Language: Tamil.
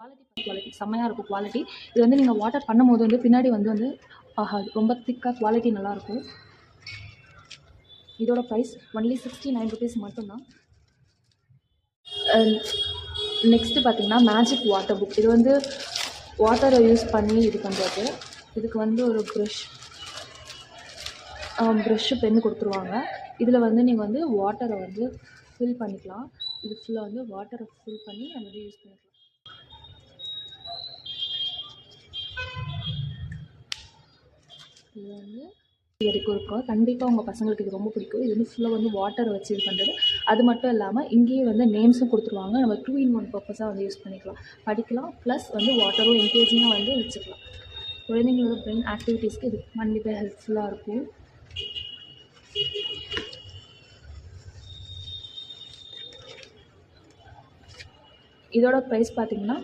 குவாலிட்டி செம்மையாக இருக்கும் குவாலிட்டி. இது வந்து நீங்கள் வாட்டர் பண்ணும்போது வந்து பின்னாடி வந்து ஆகாது, ரொம்ப திக்காக குவாலிட்டி நல்லாயிருக்கும். இதோட ப்ரைஸ் ஒன்லி 69 rupees மட்டும்தான். நெக்ஸ்ட்டு பார்த்தீங்கன்னா மேஜிக் வாட்டர் புக். இது வந்து வாட்டரை யூஸ் பண்ணி இது பண்ணுறது. இதுக்கு வந்து ஒரு ப்ரெஷ்ஷு பென்னு கொடுத்துருவாங்க. இதில் வந்து நீங்கள் வந்து வாட்டரை வந்து ஃபில் பண்ணிக்கலாம். இது ஃபுல்லாக வந்து வாட்டரை ஃபில் பண்ணி நம்ம வந்து யூஸ் பண்ணிக்கலாம். இது வந்து வரைக்கும் இருக்கும். கண்டிப்பாக உங்கள் பசங்களுக்கு இது ரொம்ப பிடிக்கும். இது வந்து ஃபுல்லாக வந்து வாட்டரை வச்சு இது பண்ணுறது. அது மட்டும் இல்லாமல் இங்கேயே வந்து நேம்ஸும் கொடுத்துருவாங்க. நம்ம 2-in-1 பர்பஸாக வந்து யூஸ் பண்ணிக்கலாம், படிக்கலாம், ப்ளஸ் வந்து வாட்டரும் என்கேஜிங்காக வந்து வச்சுக்கலாம். குழந்தைங்களோட பிரெயின் ஆக்டிவிட்டீஸ்க்கு இது கண்டிப்பாக ஹெல்ப்ஃபுல்லாக இருக்கும். இதோட ப்ரைஸ் பார்த்தீங்கன்னா